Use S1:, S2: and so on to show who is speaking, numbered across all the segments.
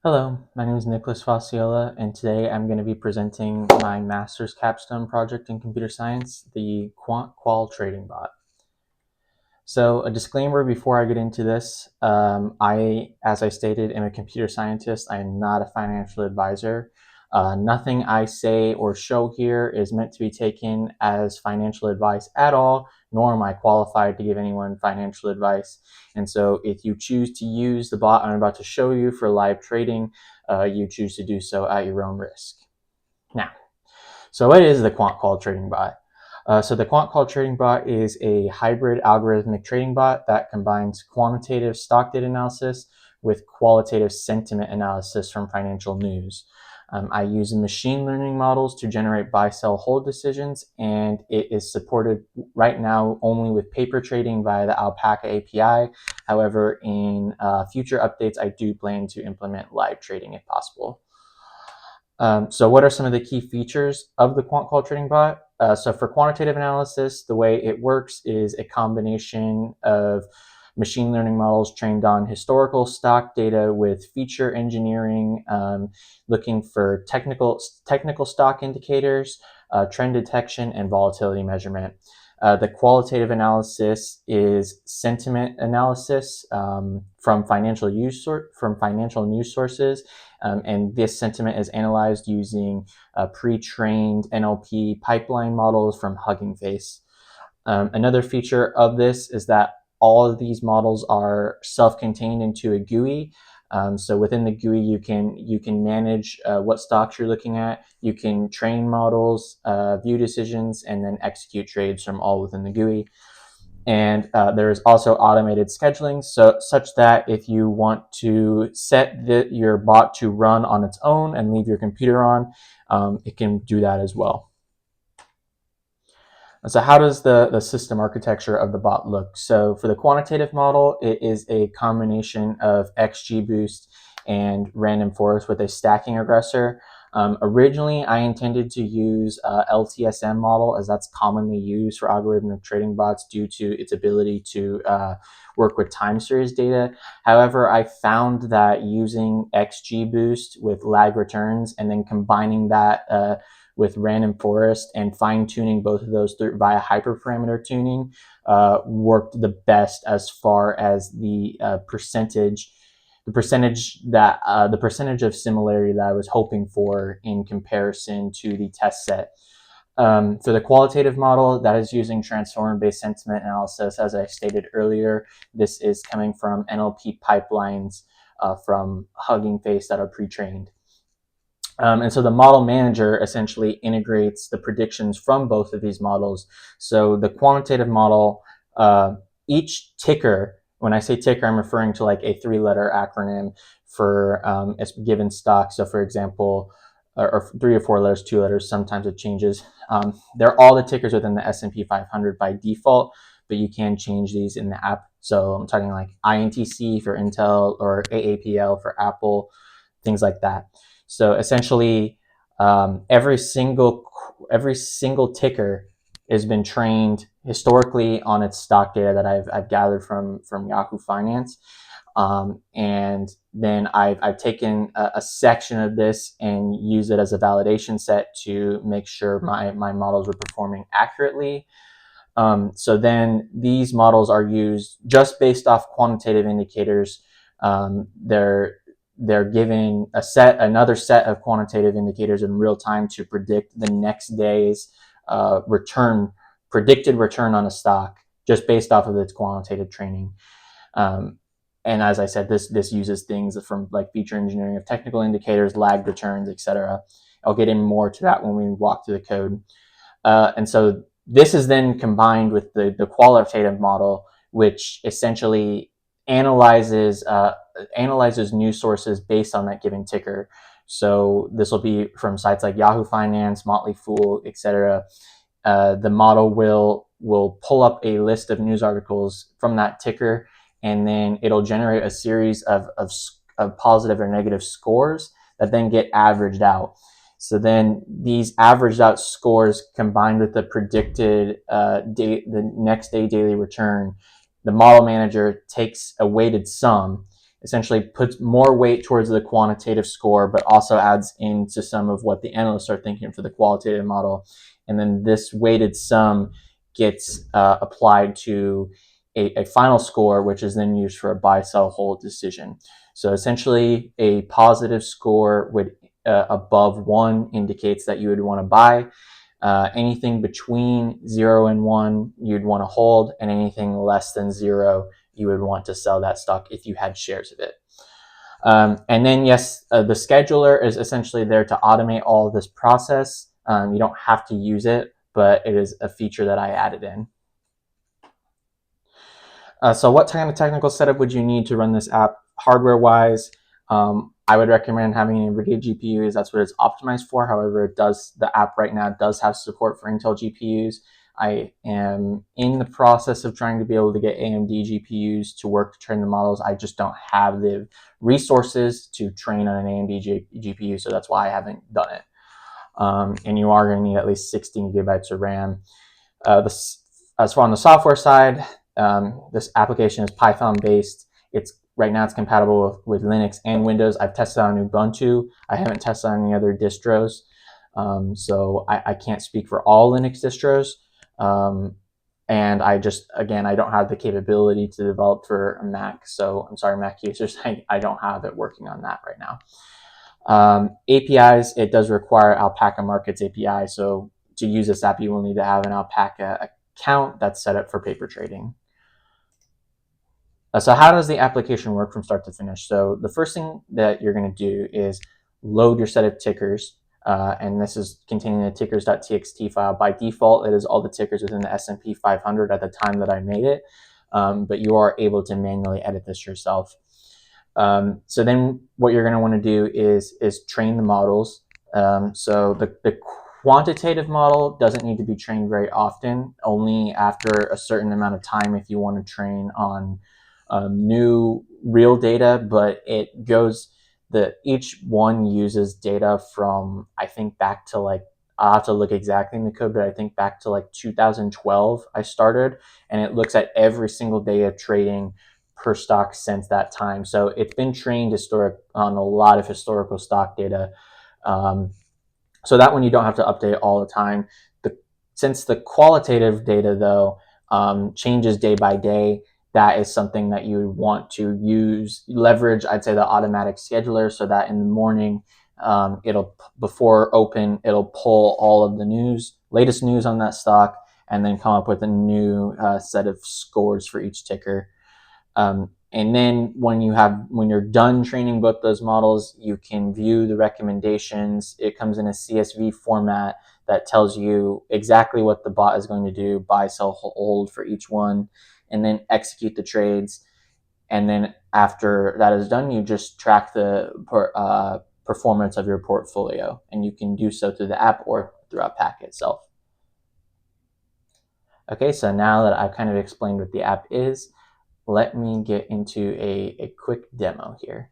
S1: Hello, my name is Nicholas Fasciola, and today I'm going to be presenting my master's capstone project in computer science, the Quant Qual Trading Bot. So a disclaimer before I get into this, as I stated, am a computer scientist. I am not a financial advisor. Nothing I say or show here is meant to be taken as financial advice at all, nor am I qualified to give anyone financial advice. And so if you choose to use the bot I'm about to show you for live trading, you choose to do so at your own risk. Now, so what is the Quant Qual Trading Bot? So the Quant Qual Trading Bot is a hybrid algorithmic trading bot that combines quantitative stock data analysis with qualitative sentiment analysis from financial news. I use machine learning models to generate buy, sell, hold decisions, and it is supported right now only with paper trading via the Alpaca API. However, in future updates, I do plan to implement live trading if possible. So what are some of the key features of the Quant Qual Trading Bot? So for quantitative analysis, the way it works is a combination of machine learning models trained on historical stock data with feature engineering, looking for technical stock indicators, trend detection, and volatility measurement. The qualitative analysis is sentiment analysis from financial news sources, and this sentiment is analyzed using pre-trained NLP pipeline models from Hugging Face. Another feature of this is that all of these models are self-contained into a GUI. So within the GUI, you can manage what stocks you're looking at. You can train models, view decisions, and then execute trades from all within the GUI. And there's also automated scheduling, such that if you want to set your bot to run on its own and leave your computer on, it can do that as well. So how does the system architecture of the bot look? So for the quantitative model, it is a combination of XGBoost and Random Forest with a stacking regressor. Originally, I intended to use LTSM model, as that's commonly used for algorithmic trading bots due to its ability to work with time series data. However, I found that using XGBoost with lag returns and then combining that with Random Forest and fine-tuning both of those via hyperparameter tuning worked the best as far as the percentage of similarity that I was hoping for in comparison to the test set. For the qualitative model, that is using transformer-based sentiment analysis. As I stated earlier, this is coming from NLP pipelines from Hugging Face that are pre-trained. And so the model manager essentially integrates the predictions from both of these models. So the quantitative model, each ticker, when I say ticker, I'm referring to like a 3-letter acronym for a given stock. So for example, or 3 or 4 letters, 2 letters, sometimes it changes. They're all the tickers within the S&P 500 by default, but you can change these in the app. So I'm talking like INTC for Intel or AAPL for Apple, things like that. So essentially, every single ticker has been trained historically on its stock data that I've gathered from Yahoo Finance, and then I've taken a section of this and used it as a validation set to make sure my models were performing accurately. So then these models are used just based off quantitative indicators. They're given another set of quantitative indicators in real time to predict the next day's predicted return on a stock just based off of its quantitative training. And as I said, this uses things from like feature engineering of technical indicators, lagged returns, etc. I'll get in more to that when we walk through the code. And so this is then combined with the qualitative model, which essentially analyzes news sources based on that given ticker. So this will be from sites like Yahoo Finance, Motley Fool, etc. The model will pull up a list of news articles from that ticker, and then it'll generate a series of positive or negative scores that then get averaged out. So then these averaged out scores combined with the predicted the next day daily return, the model manager takes a weighted sum essentially puts more weight towards the quantitative score, but also adds into some of what the analysts are thinking for the qualitative model. And then this weighted sum gets applied to a final score, which is then used for a buy, sell, hold decision. So essentially, a positive score would above 1 indicates that you would want to buy. Anything between 0 and 1, you'd want to hold, and anything less than 0, you would want to sell that stock if you had shares of it. And then, yes, the scheduler is essentially there to automate all of this process. You don't have to use it, but it is a feature that I added in. So what kind of technical setup would you need to run this app? Hardware-wise, I would recommend having an NVIDIA GPUs. That's what it's optimized for. However, the app right now does have support for Intel GPUs. I am in the process of trying to be able to get AMD GPUs to work to train the models. I just don't have the resources to train on an AMD GPU, so that's why I haven't done it. And you are going to need at least 16 gigabytes of RAM. As far on the software side, this application is Python based. Right now it's compatible with Linux and Windows. I've tested on Ubuntu. I haven't tested on any other distros. So I can't speak for all Linux distros. And I don't have the capability to develop for a Mac. So I'm sorry, Mac users, I don't have it working on that right now. APIs, it does require Alpaca Markets API. So to use this app, you will need to have an Alpaca account that's set up for paper trading. So how does the application work from start to finish? So the first thing that you're going to do is load your set of tickers. And this is containing the tickers.txt file. By default, it is all the tickers within the S&P 500 at the time that I made it. But you are able to manually edit this yourself. So then what you're going to want to do is train the models. So the quantitative model doesn't need to be trained very often, only after a certain amount of time if you want to train on new real data, but each one uses data from, I think, back to I'll have to look exactly in the code, but I think back to 2012 I started, and it looks at every single day of trading per stock since that time. So it's been trained on a lot of historical stock data. So that one you don't have to update all the time. Since the qualitative data, though, changes day by day, that is something that you would want to leverage, I'd say, the automatic scheduler, so that in the morning, before open, it'll pull all of the latest news on that stock, and then come up with a new set of scores for each ticker. And then when you're done training both those models, you can view the recommendations. It comes in a CSV format that tells you exactly what the bot is going to do, buy, sell, hold for each one, and then execute the trades. And then after that is done, you just track the performance of your portfolio, and you can do so through the app or through Alpaca itself. Okay, so now that I've kind of explained what the app is, let me get into a quick demo here.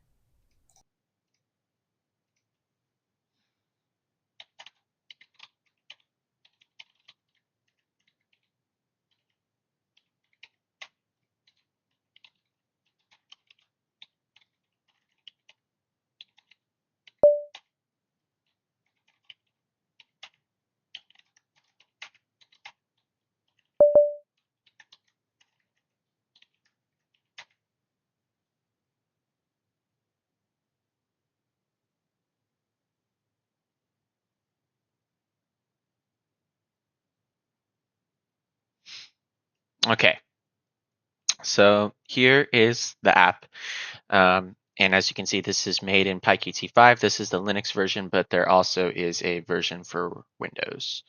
S2: Okay, so here is the app. And as you can see, this is made in PyQt5. This is the Linux version, but there also is a version for Windows.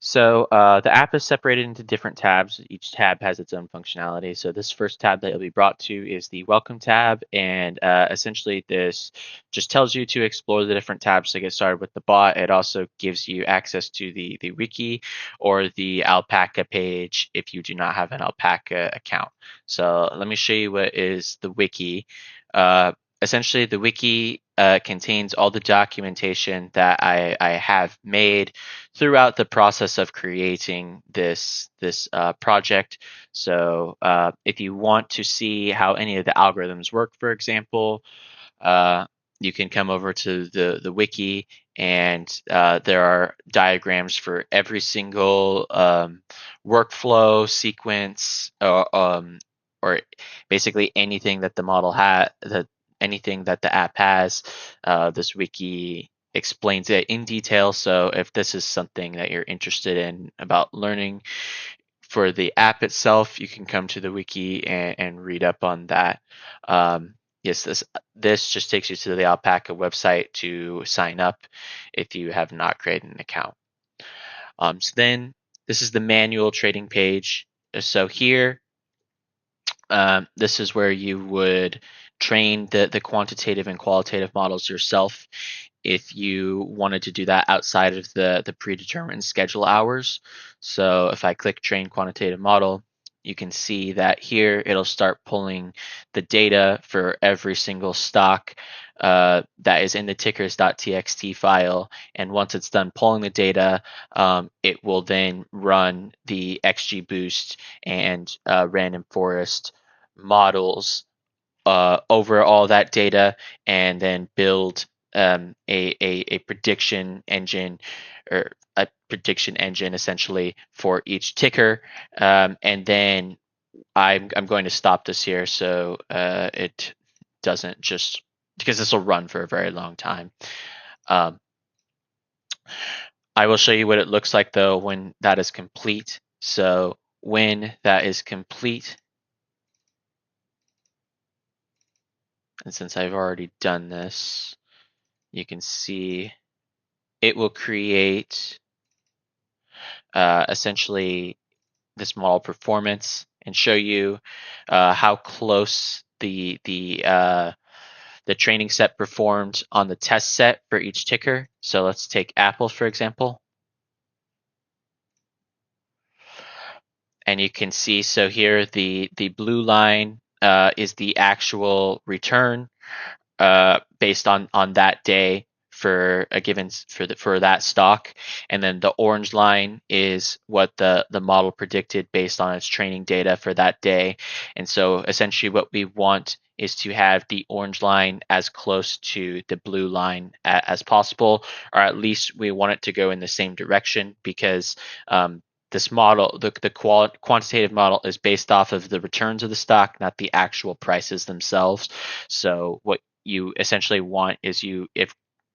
S2: So the app is separated into different tabs. Each tab has its own functionality. So this first tab that you'll be brought to is the Welcome tab. And essentially this just tells you to explore the different tabs to get started with the bot. It also gives you access to the wiki or the Alpaca page if you do not have an Alpaca account. So let me show you what is the wiki. essentially the wiki contains all the documentation that I have made throughout the process of creating this project. So if you want to see how any of the algorithms work, for example, uh, you can come over to the wiki, and there are diagrams for every single workflow sequence, or basically anything that the model that anything that the app has. This wiki explains it in detail. So if this is something that you're interested in about learning for the app itself, you can come to the wiki and read up on that. Yes, this just takes you to the Alpaca website to sign up if you have not created an account. So then this is the manual trading page. So here, this is where you would train the quantitative and qualitative models yourself if you wanted to do that outside of the predetermined schedule hours. So if I click train quantitative model, you can see that here it'll start pulling the data for every single stock that is in the tickers.txt file. And once it's done pulling the data, it will then run the XGBoost and Random Forest models over all that data, and then build a prediction engine, or a prediction engine essentially for each ticker. And then I'm going to stop this here so it doesn't just, because this will run for a very long time. Um, I will show you what it looks like though when that is complete. So when that is complete, and since I've already done this, you can see it will create essentially this model performance and show you how close the training set performed on the test set for each ticker. So let's take Apple for example, and you can see, so here the blue line is the actual return based on that day for a given for that stock, and then the orange line is what the model predicted based on its training data for that day. And so essentially what we want is to have the orange line as close to the blue line as possible, or at least we want it to go in the same direction, because this model, the quantitative model, is based off of the returns of the stock, not the actual prices themselves. So what you essentially want is, if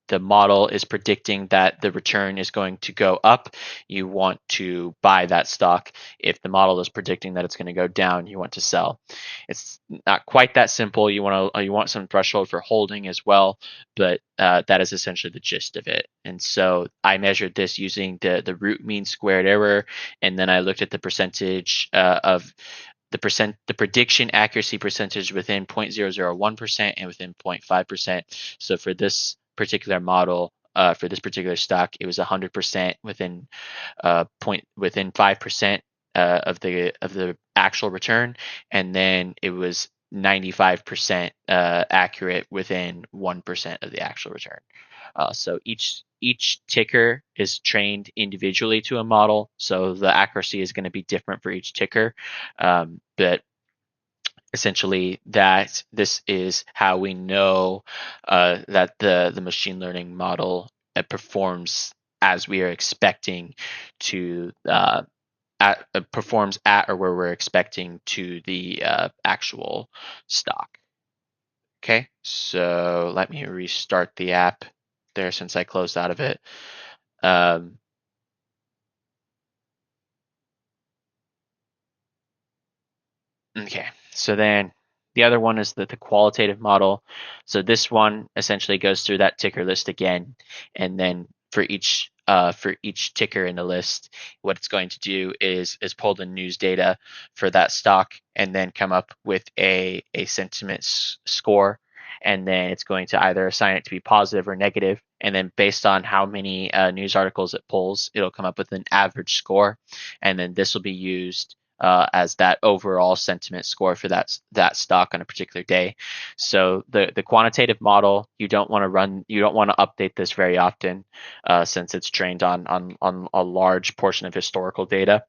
S2: the model is predicting that the return is going to go up, you want to buy that stock. If the model is predicting that it's going to go down, you want to sell. It's not quite that simple. You want some threshold for holding as well, but that is essentially the gist of it. And so I measured this using the root mean squared error, and then I looked at the percentage of the prediction accuracy percentage within 0.001% and within 0.5%. So for this particular model, for this particular stock, it was 100% within 5% of the actual return, and then it was 95% accurate within 1% of the actual return. So each ticker is trained individually to a model, so the accuracy is going to be different for each ticker. But essentially, that this is how we know that the machine learning model performs as we are expecting to. Performs at or where we're expecting to the actual stock. Okay, so let me restart the app there since I closed out of it. Um, okay, so then the other one is the qualitative model. So this one essentially goes through that ticker list again, and then for each ticker in the list, what it's going to do is pull the news data for that stock and then come up with a sentiment score, and then it's going to either assign it to be positive or negative, and then based on how many news articles it pulls, it'll come up with an average score, and then this will be used as that overall sentiment score for that stock on a particular day. So the quantitative model, you don't want to update this very often, since it's trained on a large portion of historical data.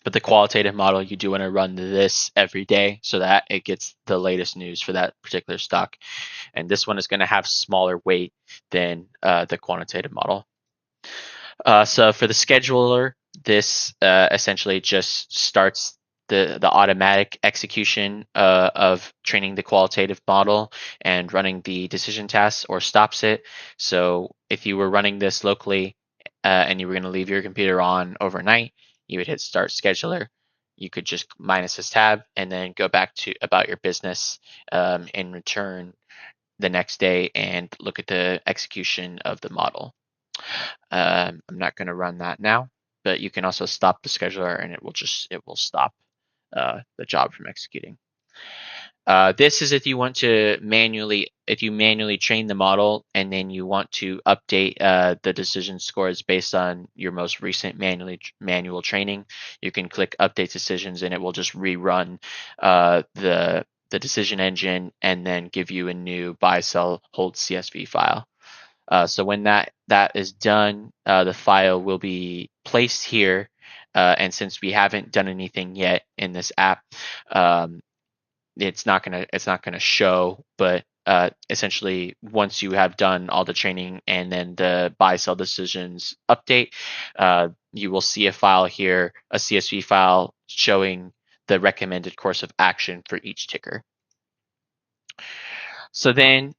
S2: But the qualitative model, you do want to run this every day so that it gets the latest news for that particular stock. And this one is going to have smaller weight than the quantitative model. So for the scheduler, this essentially just starts the automatic execution of training the qualitative model and running the decision tasks, or stops it. So if you were running this locally and you were going to leave your computer on overnight, you would hit start scheduler. You could just minus this tab and then go back to about your business, and return the next day and look at the execution of the model. I'm not going to run that now, but you can also stop the scheduler and it will stop the job from executing. This is if you manually train the model and then you want to update the decision scores based on your most recent manual training. You can click update decisions and it will just rerun the decision engine and then give you a new buy, sell, hold CSV file. So when that is done, the file will be placed here. And since we haven't done anything yet in this app, it's not gonna show. But essentially, once you have done all the training and then the buy sell decisions update, you will see a file here, a CSV file showing the recommended course of action for each ticker. So then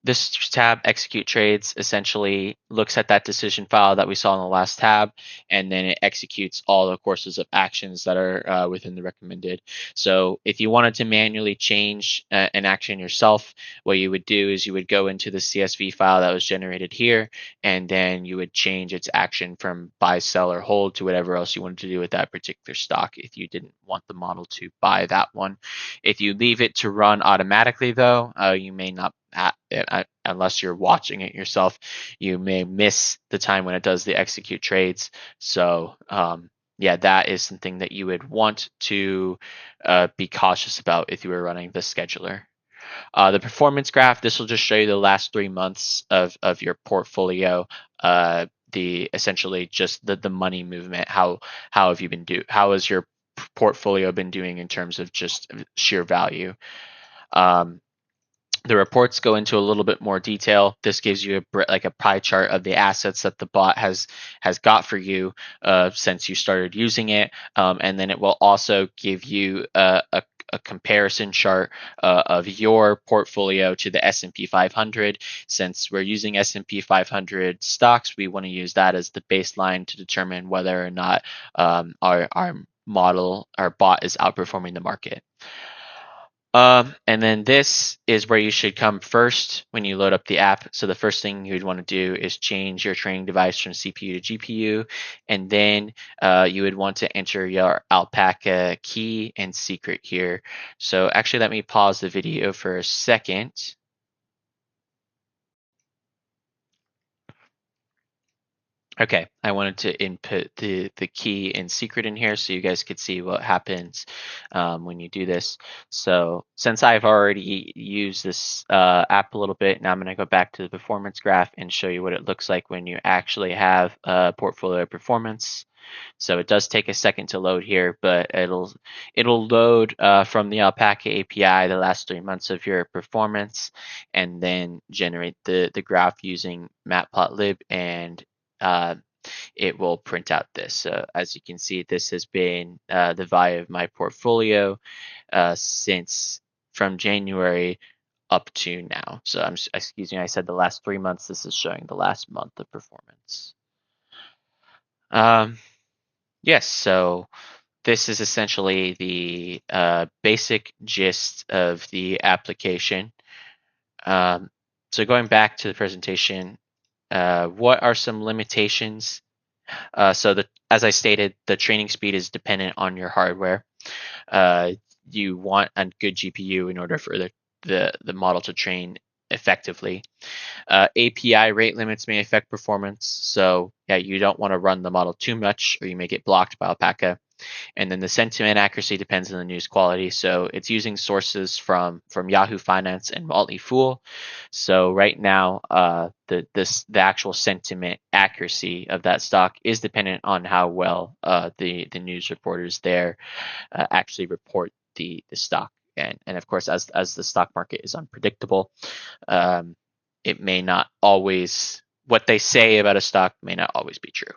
S2: this tab, execute trades, essentially looks at that decision file that we saw in the last tab, and then it executes all the courses of actions that are within the recommended. So if you wanted to manually change an action yourself, what you would do is you would go into the CSV file that was generated here, and then you would change its action from buy, sell, or hold to whatever else you wanted to do with that particular stock if you didn't want the model to buy that one. If you leave it to run automatically, though, you may not, unless you're watching it yourself, you may miss the time when it does the execute trades. So yeah, that is something that you would want to be cautious about if you were running the scheduler. The performance graph, this will just show you the last 3 months of your portfolio. The essentially just the money movement. How have you been how has your portfolio been doing in terms of just sheer value? The reports go into a little bit more detail. This gives you like a pie chart of the assets that the bot has got for you since you started using it, and then it will also give you a comparison chart of your portfolio to the S&P 500. Since we're using S&P 500 stocks, we want to use that as the baseline to determine whether or not our bot is outperforming the market. And then this is where you should come first when you load up the app. So the first thing you'd want to do is change your training device from CPU to GPU, and then you would want to enter your alpaca key and secret here. So actually, let me pause the video for a second. Okay, I wanted to input the key and secret in here so you guys could see what happens when you do this. So since I've already used this app a little bit, now I'm going to go back to the performance graph and show you what it looks like when you actually have portfolio performance. So it does take a second to load here, but it'll load from the Alpaca API the last 3 months of your performance, and then generate the graph using matplotlib, and it will print out this. As you can see, this has been the value of my portfolio since from January up to now. So excuse me, I said the last 3 months. This is showing the last month of performance. Yes, so this is essentially the basic gist of the application. So going back to the presentation, what are some limitations? So as I stated, the training speed is dependent on your hardware. You want a good GPU in order for the model to train effectively. API rate limits may affect performance, so yeah, you don't want to run the model too much, or you may get blocked by Alpaca. And then the sentiment accuracy depends on the news quality. So it's using sources from Yahoo Finance and Motley Fool. So right now, the actual sentiment accuracy of that stock is dependent on how well the news reporters there actually report the stock. And of course, as the stock market is unpredictable, um, it may not always, what they say about a stock may not always be true.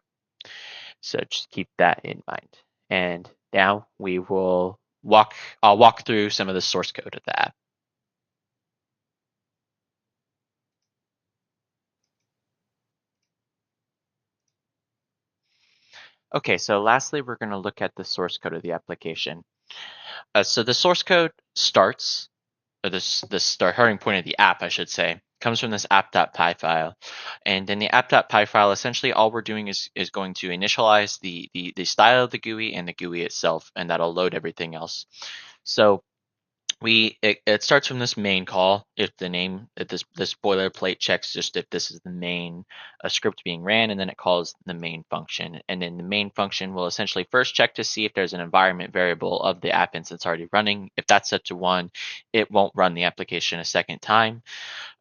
S2: So just keep that in mind. And now I'll walk through some of the source code of the app. Okay, so lastly, we're going to look at the source code of the application. So the source code starts, or the starting point of the app, I should say, comes from this app.py file. And in the app.py file, essentially all we're doing is going to initialize the style of the GUI and the GUI itself, and that'll load everything else. So it starts from this main call. If the name, if this boilerplate checks just if this is the main script being ran, and then it calls the main function. And then the main function will essentially first check to see if there's an environment variable of the app instance already running. If that's set to 1, it won't run the application a second time.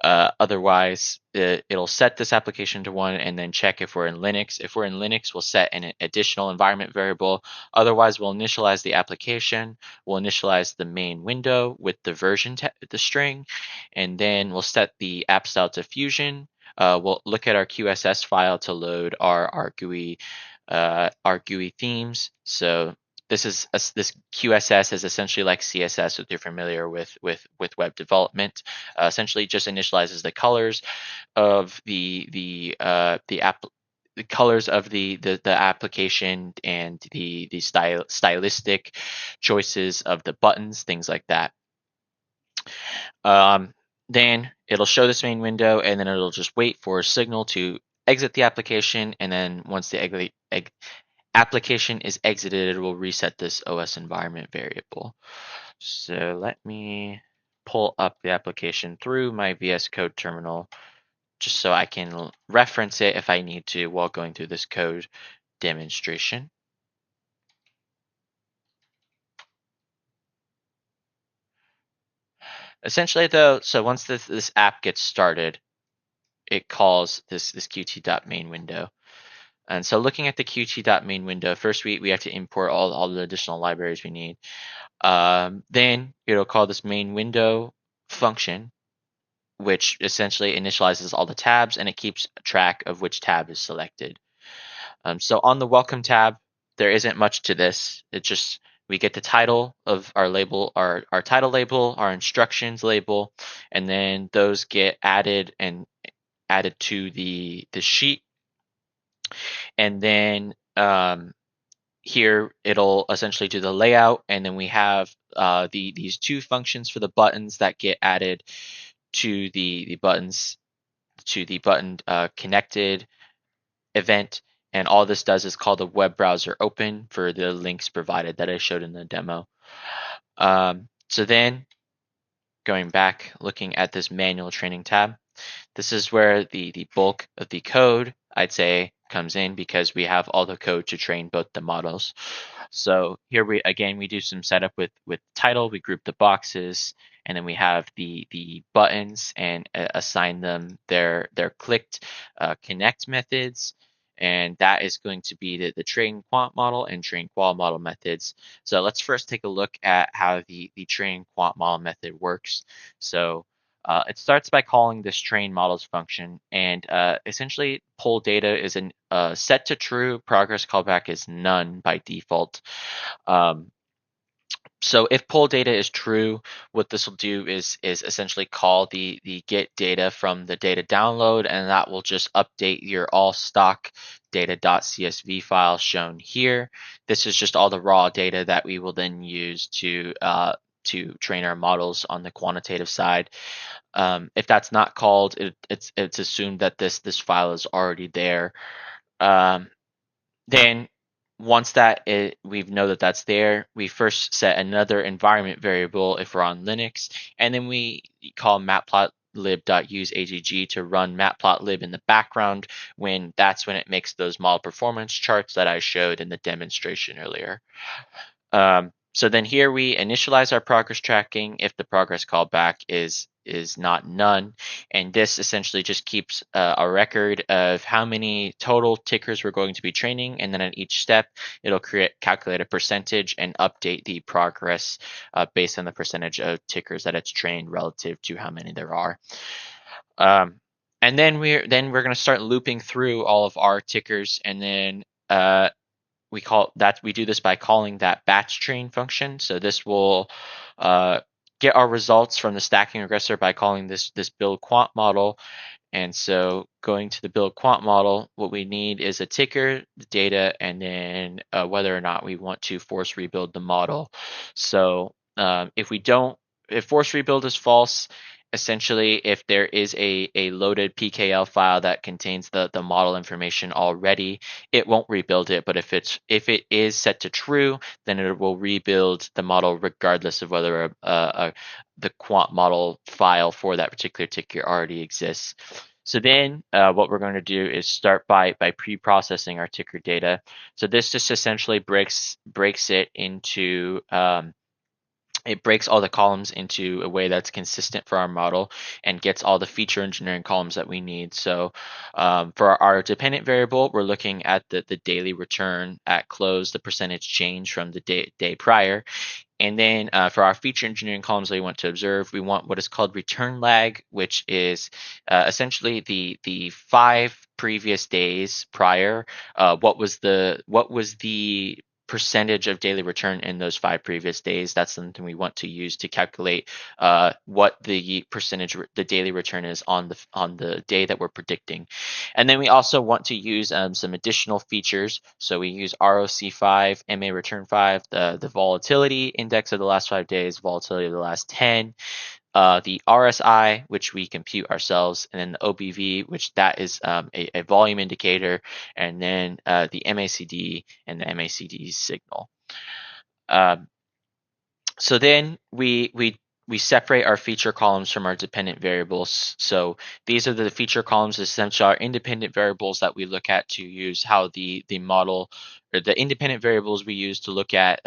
S2: Otherwise, it'll set this application to 1 and then check if we're in Linux. If we're in Linux, we'll set an additional environment variable. Otherwise, we'll initialize the application. We'll initialize the main window with the version, the string, and then we'll set the app style to Fusion. We'll look at our QSS file to load our GUI themes. So this QSS is essentially like CSS if you're familiar with web development. Essentially, just initializes the colors of the app, the colors of the application, and the stylistic choices of the buttons, things like that. Um, then it'll show this main window, and then it'll just wait for a signal to exit the application, and then once the application is exited, it will reset this OS environment variable. So let me pull up the application through my VS Code terminal just so I can reference it if I need to while going through this code demonstration. Essentially though, so once this app gets started, it calls this qt.main window. And so looking at the qt.main window, first we have to import all the additional libraries we need. Then it'll call this main window function, which essentially initializes all the tabs, and it keeps track of which tab is selected. So on the welcome tab, there isn't much to this. It's just we get the title of our label, our title label, our instructions label, and then those get added to the sheet. And then here it'll essentially do the layout, and then we have these two functions for the buttons that get added to the buttons, to the button connected event. And all this does is call the web browser open for the links provided that I showed in the demo. So then going back, looking at this manual training tab, this is where the bulk of the code, I'd say, comes in, because we have all the code to train both the models. So here we do some setup with title. We group the boxes, and then we have the buttons and assign them their clicked connect methods. And that is going to be the train quant model and train qual model methods. So let's first take a look at how the train quant model method works. So it starts by calling this train models function, and essentially pull data is set to true. Progress callback is none by default. Um, so if pull data is true, what this will do is essentially call the get data from the data download, and that will just update your all stock data.csv file shown here. This is just all the raw data that we will then use to train our models on the quantitative side. If that's not called, it's assumed that this file is already there. Um, then once we know that that's there, we first set another environment variable if we're on Linux, and then we call matplotlib.useagg to run matplotlib in the background when it makes those model performance charts that I showed in the demonstration earlier. So then here we initialize our progress tracking if the progress callback is not none, and this essentially just keeps a record of how many total tickers we're going to be training, and then at each step it'll calculate a percentage and update the progress based on the percentage of tickers that it's trained relative to how many there are. And then we're going to start looping through all of our tickers, and then we do this by calling that batch train function. So this will get our results from the stacking regressor by calling this build quant model. And so going to the build quant model, what we need is a ticker, the data, and then whether or not we want to force rebuild the model. So if force rebuild is false, essentially if there is a loaded PKL file that contains the model information already, it won't rebuild it. But if it is set to true, then it will rebuild the model regardless of whether the quant model file for that particular ticker already exists. So then what we're going to do is start by pre-processing our ticker data. So this just essentially breaks it into it breaks all the columns into a way that's consistent for our model and gets all the feature engineering columns that we need. So for our dependent variable, we're looking at the daily return at close, the percentage change from the day prior. And then for our feature engineering columns that we want to observe, we want what is called return lag, which is essentially the 5 previous days prior. What was the percentage of daily return in those 5 previous days? That's something we want to use to calculate what the percentage the daily return is on the day that we're predicting. And then we also want to use some additional features. So we use ROC5, MA return 5, the volatility index of the last 5 days, volatility of the last 10, the RSI, which we compute ourselves, and then the OBV, which that is a volume indicator, and then the MACD and the MACD signal. So then we separate our feature columns from our dependent variables. So these are the feature columns, essentially our independent variables that we look at to use how the model, or the independent variables we use to look at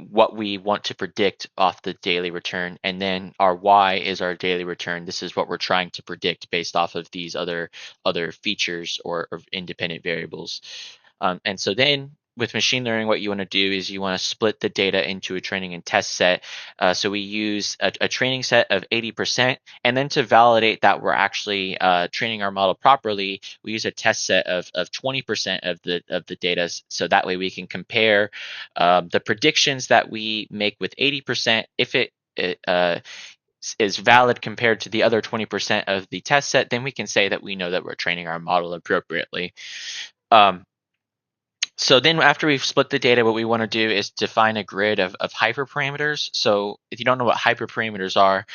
S2: what we want to predict off the daily return, and then our y is our daily return. This is what we're trying to predict based off of these other features or independent variables. And so then with machine learning, what you want to do is you want to split the data into a training and test set. So we use a training set of 80%, and then to validate that we're actually training our model properly, we use a test set of 20% of the data. So that way we can compare the predictions that we make with 80%. If it is valid compared to the other 20% of the test set, then we can say that we know that we're training our model appropriately. So then after we've split the data, what we want to do is define a grid of hyperparameters. So if you don't know what hyperparameters are,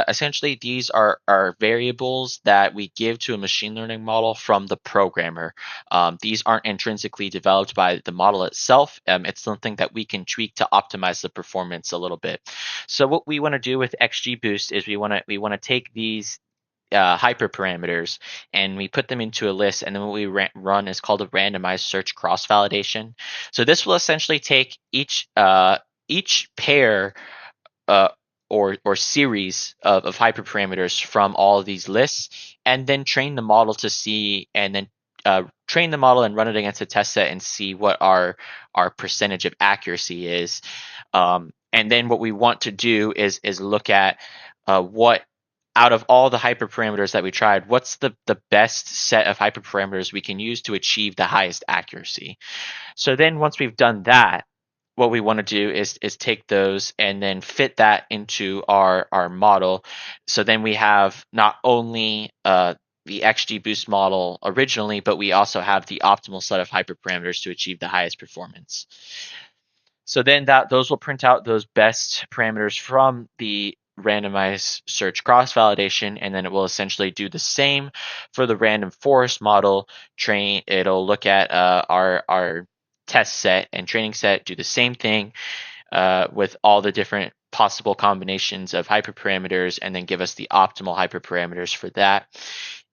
S2: essentially these are variables that we give to a machine learning model from the programmer. These aren't intrinsically developed by the model itself. It's something that we can tweak to optimize the performance a little bit. So what we want to do with XGBoost is we want to take these hyperparameters and we put them into a list, and then what we run is called a randomized search cross validation. So this will essentially take each pair or series of hyperparameters from all of these lists, and then train the model to see, and then train the model and run it against a test set and see what our percentage of accuracy is. And then what we want to do is look at what out of all the hyperparameters that we tried, what's the best set of hyperparameters we can use to achieve the highest accuracy. So then once we've done that, what we want to do is take those and then fit that into our model. So then we have not only the XGBoost model originally, but we also have the optimal set of hyperparameters to achieve the highest performance. So then those will print out those best parameters from the randomized search cross validation, and then it will essentially do the same for the random forest model. It'll look at our test set and training set, do the same thing, with all the different possible combinations of hyperparameters, and then give us the optimal hyperparameters for that.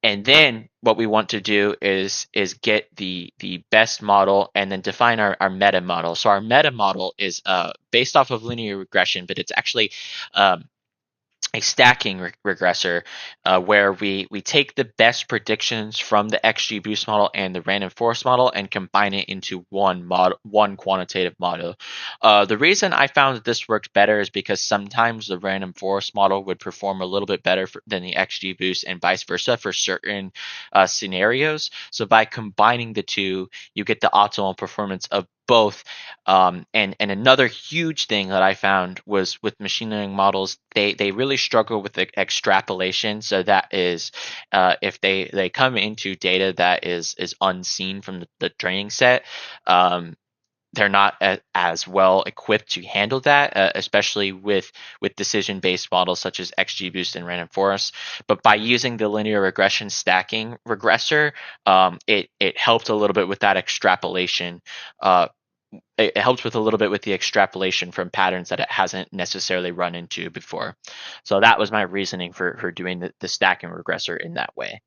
S2: And then what we want to do is get the best model and then define our meta model. So our meta model is based off of linear regression, but it's actually um, a stacking regressor, where we take the best predictions from the XGBoost model and the random forest model and combine it into one quantitative model. The reason I found that this worked better is because sometimes the random forest model would perform a little bit better than the XGBoost and vice versa for certain scenarios. So by combining the two, you get the optimal performance of both. And another huge thing that I found was with machine learning models, they really struggle with the extrapolation. So that is, if they come into data that is unseen from the training set, they're not as well equipped to handle that, especially with decision based models such as XGBoost and Random Forest. But by using the linear regression stacking regressor, it helped a little bit with that extrapolation. Uh, it helps with a little bit with the extrapolation from patterns that it hasn't necessarily run into before. So that was my reasoning for doing the stacking regressor in that way.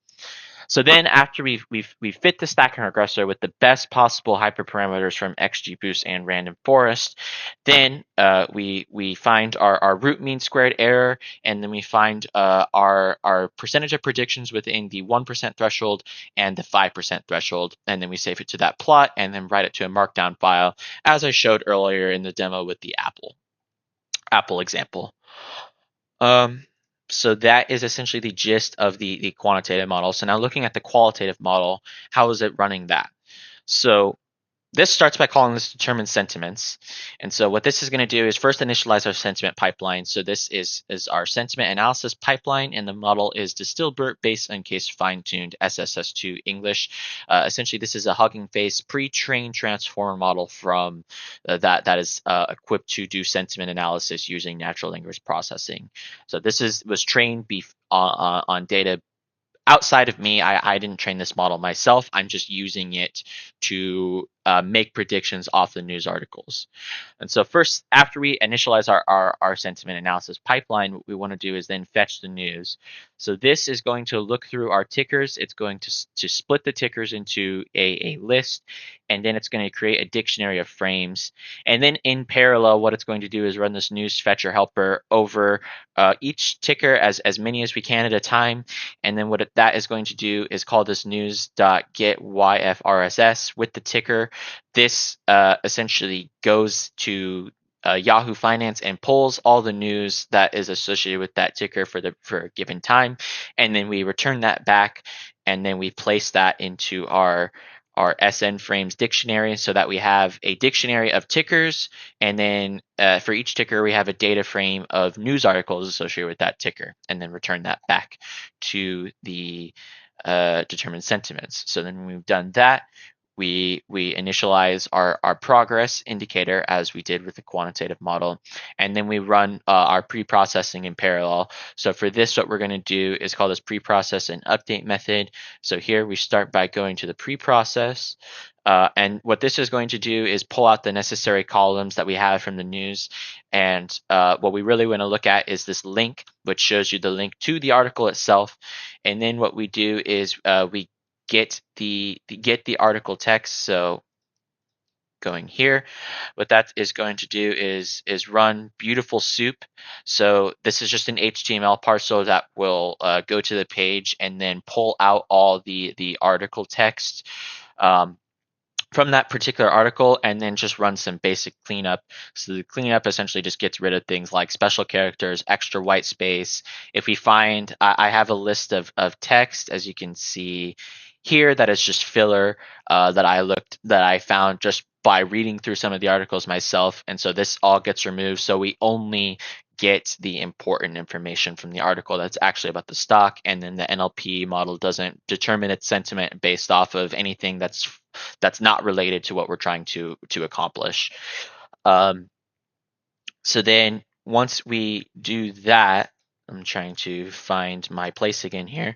S2: So then after we fit the stacking regressor with the best possible hyperparameters from XGBoost and Random Forest, then we find our root mean squared error, and then we find our percentage of predictions within the 1% threshold and the 5% threshold, and then we save it to that plot and then write it to a markdown file, as I showed earlier in the demo with the Apple example. Um, so that is essentially the gist of the quantitative model. So now looking at the qualitative model, how is it running that? So this starts by calling this determined sentiments. And so what this is going to do is first initialize our sentiment pipeline. So this is our sentiment analysis pipeline, and the model is distilled based on case fine-tuned SSS2 English. Essentially, this is a Hugging Face pre-trained transformer model from that is equipped to do sentiment analysis using natural language processing. So this was trained on data outside of me. I didn't train this model myself. I'm just using it to make predictions off the news articles. And so first, after we initialize our sentiment analysis pipeline, what we want to do is then fetch the news. So this is going to look through our tickers. It's going to split the tickers into a list, and then it's going to create a dictionary of frames. And then in parallel, what it's going to do is run this news fetcher helper over each ticker as many as we can at a time. And then what that is going to do is call this news.getYFRSS with the ticker. This essentially goes to Yahoo Finance and pulls all the news that is associated with that ticker for a given time, and then we return that back, and then we place that into our SN frames dictionary, so that we have a dictionary of tickers, and then for each ticker we have a data frame of news articles associated with that ticker, and then return that back to the determined sentiments. So then when we've done that, we initialize our progress indicator as we did with the quantitative model, and then we run our pre-processing in parallel. So for this, what we're going to do is call this pre-process and update method. So here we start by going to the pre-process, and what this is going to do is pull out the necessary columns that we have from the news. And what we really want to look at is this link, which shows you the link to the article itself. And then what we do is we get the article text. So going here, what that is going to do is run beautiful soup. So this is just an HTML parser that will go to the page and then pull out all the article text from that particular article, and then just run some basic cleanup. So the cleanup essentially just gets rid of things like special characters, extra white space. If we find, I have a list of text, as you can see here, that is just filler that I found just by reading through some of the articles myself. And so this all gets removed. So we only get the important information from the article that's actually about the stock, and then the NLP model doesn't determine its sentiment based off of anything that's not related to what we're trying to accomplish. Um, so then once we do that, I'm trying to find my place again here.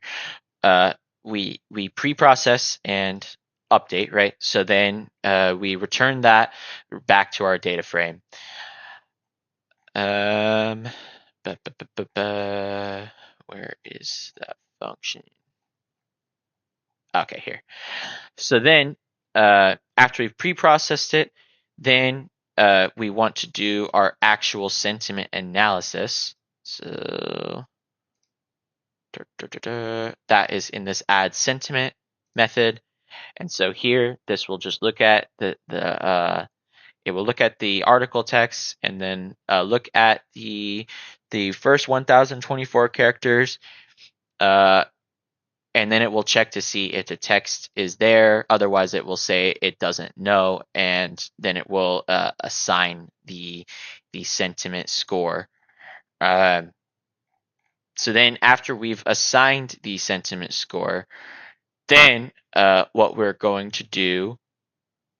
S2: We pre-process and update, right? So then we return that back to our data frame. Where is that function? Okay, here. So then, after we've pre-processed it, then we want to do our actual sentiment analysis. So that is in this add sentiment method. And so here, this will just look at it will look at the article text and then look at the first 1024 characters, and then it will check to see if the text is there. Otherwise, it will say it doesn't know, and then it will assign the sentiment score. So then, after we've assigned the sentiment score, then what we're going to do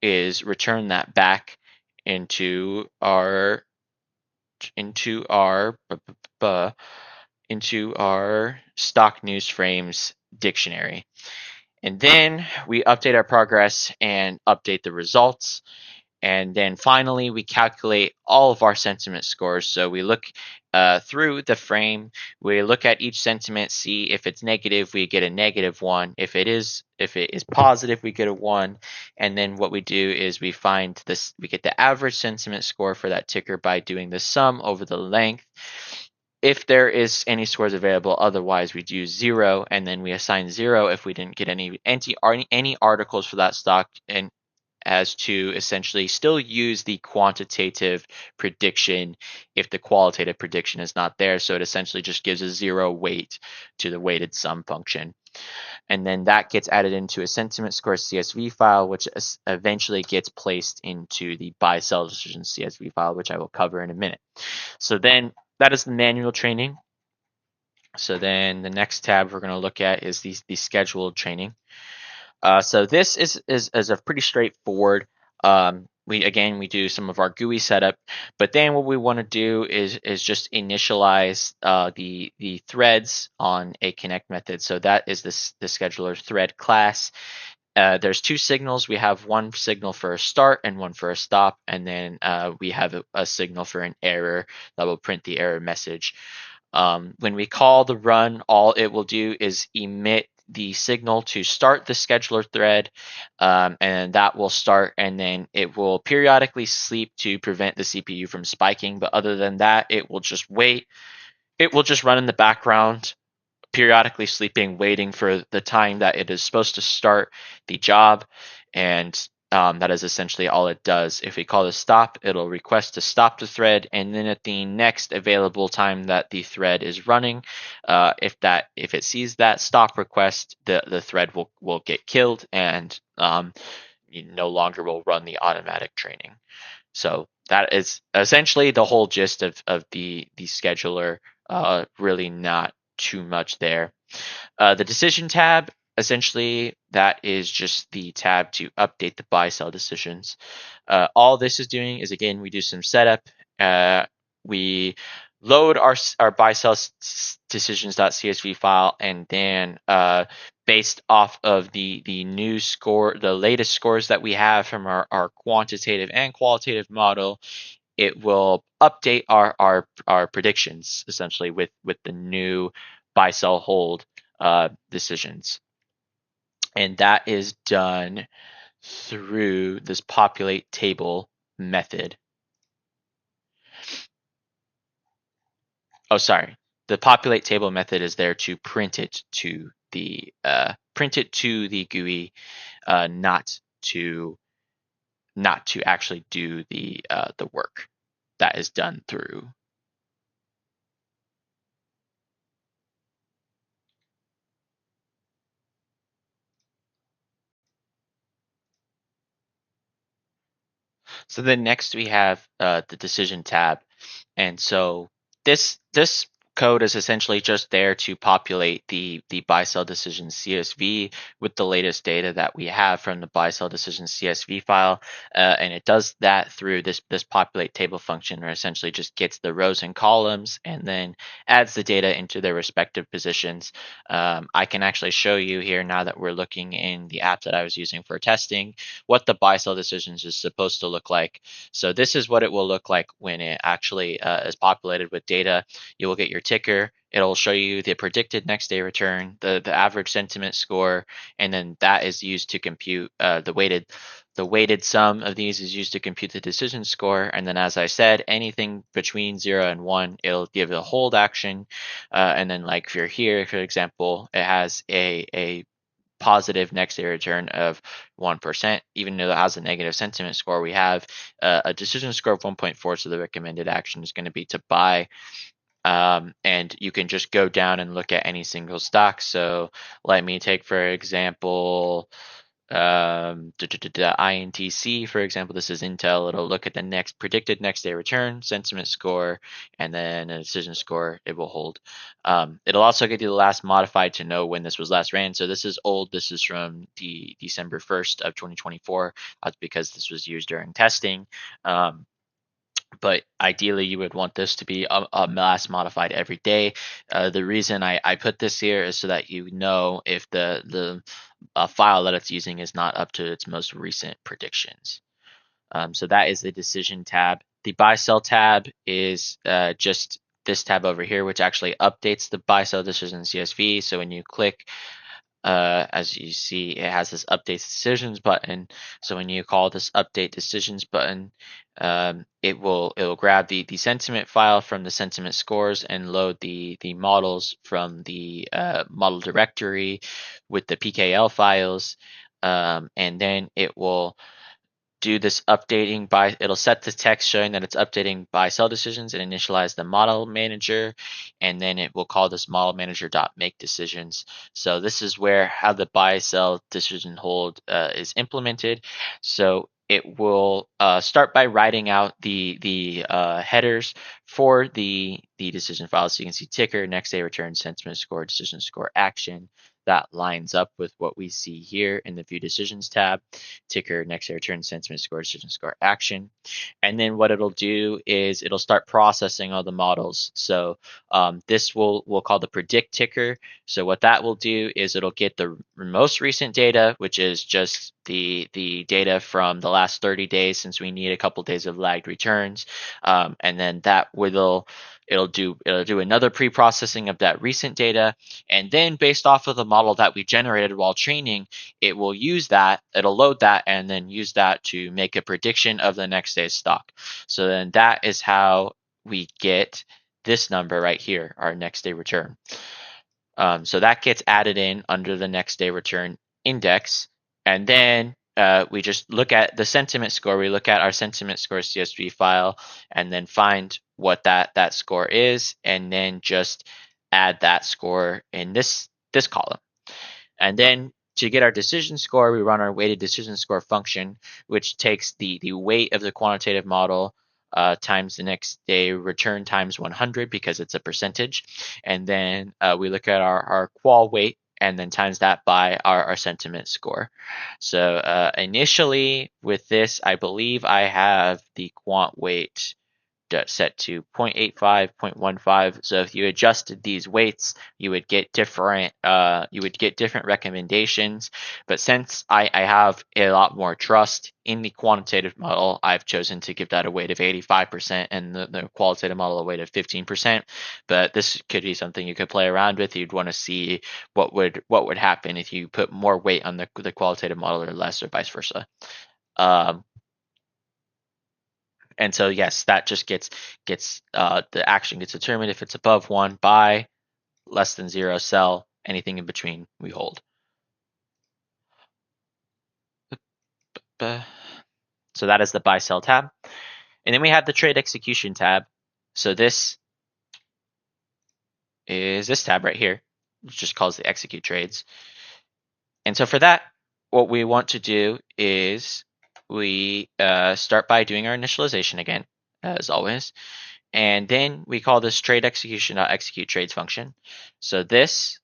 S2: is return that back into our into our into our stock news frames dictionary. And then we update our progress and update the results. And then finally, we calculate all of our sentiment scores. So we look through the frame, we look at each sentiment, see if it's negative, we get a -1. If it is positive, we get a 1. And then what we do is we find this, we get the average sentiment score for that ticker by doing the sum over the length. If there is any scores available, otherwise we do 0, and then we assign 0 if we didn't get any articles for that stock, and as to essentially still use the quantitative prediction if the qualitative prediction is not there. So it essentially just gives a 0 weight to the weighted sum function. And then that gets added into a sentiment score CSV file, which eventually gets placed into the buy sell decision CSV file, which I will cover in a minute. So then that is the manual training. So then the next tab we're going to look at is the scheduled training. So this is a pretty straightforward. We do some of our GUI setup, but then what we want to do is just initialize the threads on a connect method. So that is the scheduler thread class. There's two signals. We have one signal for a start and one for a stop, and then we have a signal for an error that will print the error message. When we call the run, all it will do is emit the signal to start the scheduler thread, and that will start, and then it will periodically sleep to prevent the CPU from spiking. But other than that, it will just wait. It will just run in the background, periodically sleeping, waiting for the time that it is supposed to start the job. And that is essentially all it does. If we call the stop, it'll request to stop the thread, and then at the next available time that the thread is running, if it sees that stop request, the thread will get killed, and you no longer will run the automatic training. So that is essentially the whole gist of the scheduler. Really not too much there. The decision tab, essentially, that is just the tab to update the buy sell decisions. All this is doing is, again, we do some setup. We load our buy sell decisions.csv file, and then based off of the new score, the latest scores that we have from our quantitative and qualitative model, it will update our predictions essentially with the new buy sell hold decisions, and that is done through this populate table method. Oh, sorry. The populate table method is there to print it to the GUI, not to actually do the work. That is done through. So then next we have the decision tab, and so this code is essentially just there to populate the buy sell decision CSV with the latest data that we have from the buy sell decision CSV file, and it does that through this populate table function, or essentially just gets the rows and columns and then adds the data into their respective positions. I can actually show you here, now that we're looking in the app that I was using for testing, what the buy sell decisions is supposed to look like. So this is what it will look like when it actually is populated with data. You will get your ticker. It'll show you the predicted next day return, the average sentiment score, and then that is used to compute the weighted sum of these is used to compute the decision score. And then, as I said, anything between 0 and 1, it'll give a hold action. And then, like if you're here, for example, it has a positive next day return of 1%, even though it has a negative sentiment score. We have a decision score of 1.4, so the recommended action is going to be to buy. And you can just go down and look at any single stock. So let me take, for example, INTC, for example. This is Intel. It'll look at the next predicted next day return, sentiment score, and then a decision score. It will hold. It'll also give you the last modified to know when this was last ran. So this is old. This is from the December 1st of 2024. That's because this was used during testing. But ideally you would want this to be a mass modified every day. The reason I put this here is so that you know if the file that it's using is not up to its most recent predictions. So that is the decision tab. The buy sell tab is just this tab over here, which actually updates the buy sell decision CSV. So when you click, as you see, it has this update decisions button. So when you call this update decisions button, it will grab the sentiment file from the sentiment scores and load the models from the model directory with the PKL files, and then it will do this updating by, it'll set the text showing that it's updating buy sell decisions and initialize the model manager, and then it will call this model manager dot make decisions. So this is where how the buy sell decision hold is implemented. So it will start by writing out the headers for the decision file. So you can see ticker, next day return, sentiment score, decision score, action. That lines up with what we see here in the view decisions tab. Ticker, next day return, sentiment score, decision score, action. And then what it'll do is it'll start processing all the models. So this we'll call the predict ticker. So what that will do is it'll get the most recent data, which is just the data from the last 30 days, since we need a couple days of lagged returns. And then that it'll do another pre-processing of that recent data, and then based off of the model that we generated while training, it will use that, it'll load that, and then use that to make a prediction of the next day's stock. So then that is how we get this number right here, our next day return. So that gets added in under the next day return index, and then we just look at the sentiment score. We look at our sentiment score CSV file, and then find what that score is, and then just add that score in this column. And then to get our decision score, we run our weighted decision score function, which takes the weight of the quantitative model times the next day return times 100, because it's a percentage. And then we look at our qual weight, and then times that by our sentiment score. So initially with this, I believe I have the quant weight set to 0.85, 0.15. So if you adjusted these weights, you would get different recommendations. But since I have a lot more trust in the quantitative model, I've chosen to give that a weight of 85% and the qualitative model a weight of 15%. But this could be something you could play around with. You'd want to see what would happen if you put more weight on the qualitative model or less, or vice versa. And so yes, that just gets the action gets determined. If it's above 1, buy; less than 0, sell; anything in between, we hold. So that is the buy sell tab. And then we have the trade execution tab. So this is this tab right here, which just calls the execute trades. And so for that, what we want to do is we start by doing our initialization again. as always. And then we call this trade execution.execute trades function. So this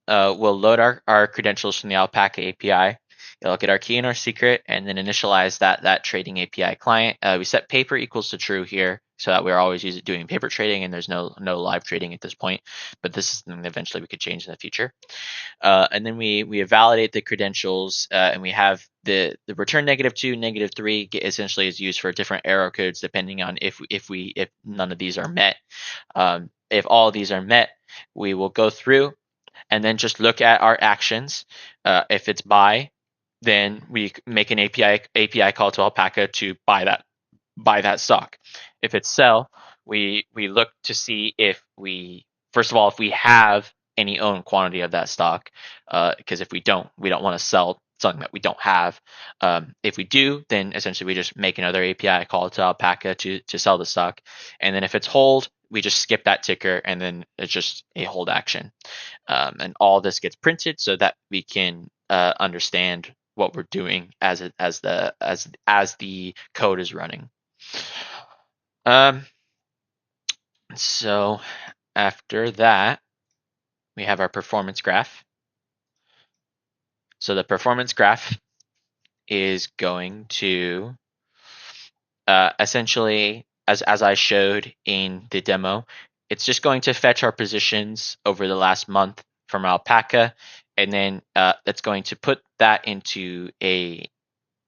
S2: will load our credentials from the Alpaca API. It'll get our key and our secret, and then initialize that trading API client. We set paper equals to true here, so that we're always doing paper trading, and there's no live trading at this point. But this is something that eventually we could change in the future. And then we validate the credentials, and we have the return -2, -3 essentially is used for different error codes depending on if none of these are met. If all of these are met, we will go through and then just look at our actions. If it's buy, then we make an API call to Alpaca to buy that stock. If it's sell, we look to see if we first of all if we have any own quantity of that stock, because if we don't want to sell something that we don't have. If we do, then essentially we just make another API call to Alpaca to sell the stock, and then if it's hold, we just skip that ticker, and then it's just a hold action. And all this gets printed so that we can understand what we're doing as the code is running. So after that, we have our performance graph. So the performance graph is going to essentially, as I showed in the demo, it's just going to fetch our positions over the last month from Alpaca, and then it's going to put that into a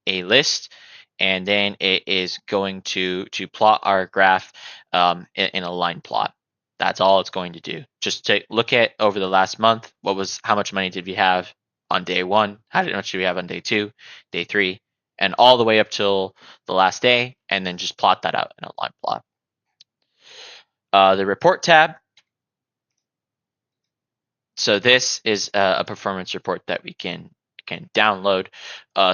S2: list, and then it is going to plot our graph in a line plot. That's all it's going to do. Just to look at over the last month, how much money did we have on day one? How much did we have on day two, day three, and all the way up till the last day, and then just plot that out in a line plot. The report tab. So this is a performance report that we can download.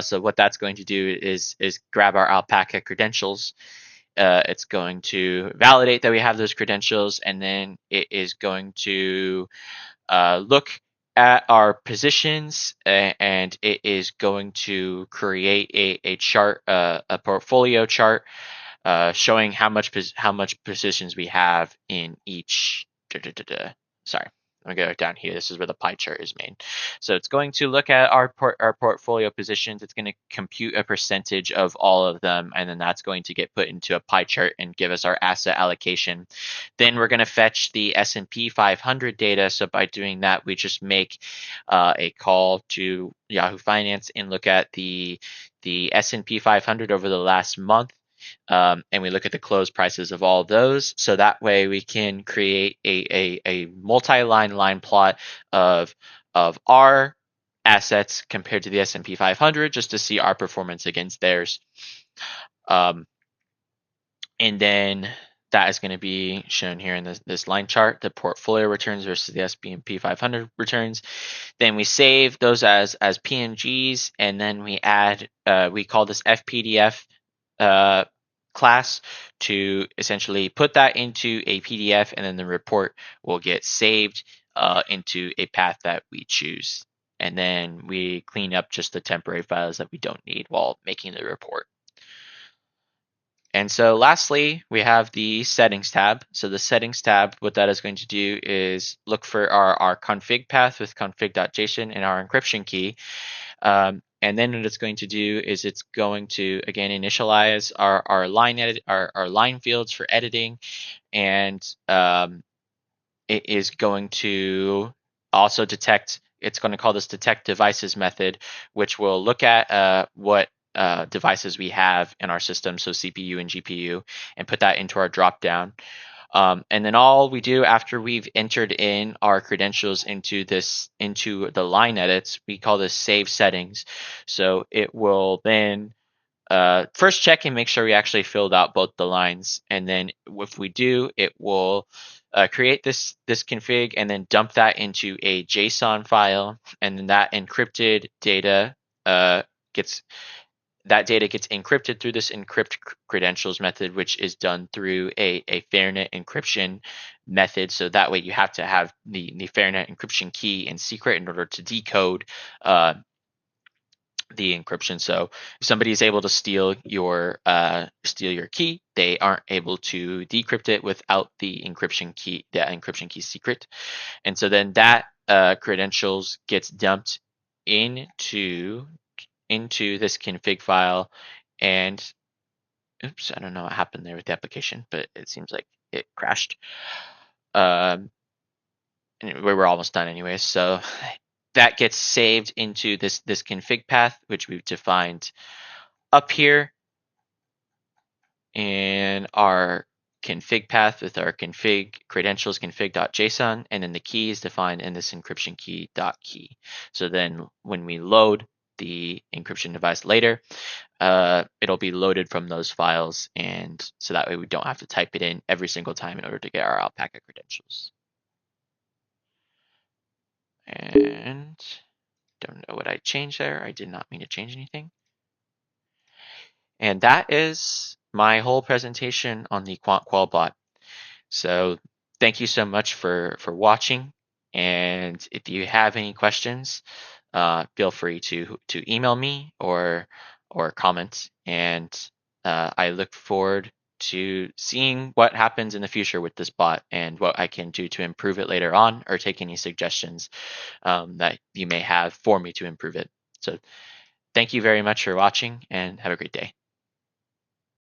S2: So what that's going to do is grab our Alpaca credentials. It's going to validate that we have those credentials, and then it is going to look at our positions, and it is going to create a chart, a portfolio chart, showing how much positions we have in each. Sorry. I'm going to go down here. This is where the pie chart is made. So it's going to look at our portfolio positions. It's going to compute a percentage of all of them, and then that's going to get put into a pie chart and give us our asset allocation. Then we're going to fetch the S&P 500 data. So by doing that, we just make a call to Yahoo Finance and look at the S&P 500 over the last month. And we look at the close prices of all of those. So that way we can create a multi-line line plot of our assets compared to the S&P 500, just to see our performance against theirs. And then that is going to be shown here in this line chart, the portfolio returns versus the S&P 500 returns. Then we save those as PNGs, and then we add, we call this FPDF class to essentially put that into a PDF, and then the report will get saved into a path that we choose. And then we clean up just the temporary files that we don't need while making the report. And so lastly, we have the settings tab. So the settings tab, what that is going to do is look for our config path with config.json and our encryption key. And then what it's going to do is it's going to, again, initialize our line our line fields for editing, and it is going to also detect. It's going to call this detect devices method, which will look at what devices we have in our system, so CPU and GPU, and put that into our dropdown. And then all we do after we've entered in our credentials into the line edits, we call this save settings. So it will then first check and make sure we actually filled out both the lines. And then if we do, it will create this config and then dump that into a JSON file. And then that encrypted data gets encrypted through this encrypt credentials method, which is done through a fairnet encryption method. So that way you have to have the fairnet encryption key and secret in order to decode the encryption. So if somebody is able to steal your key, they aren't able to decrypt it without the encryption key secret. And so then that credentials gets dumped into this config file. And oops, I don't know what happened there with the application, but it seems like it crashed. We were almost done anyway. So that gets saved into this config path, which we've defined up here in our config path with our config credentials config.json, and then the key is defined in this encryption key.key. So then when we load the encryption device later, it'll be loaded from those files, and so that way we don't have to type it in every single time in order to get our Alpaca credentials. And don't know what I changed there. I did not mean to change anything. And that is my whole presentation on the Quant Qual bot. So thank you so much for watching. And if you have any questions, feel free to email me or comment. And I look forward to seeing what happens in the future with this bot and what I can do to improve it later on, or take any suggestions that you may have for me to improve it. So thank you very much for watching, and have a great day.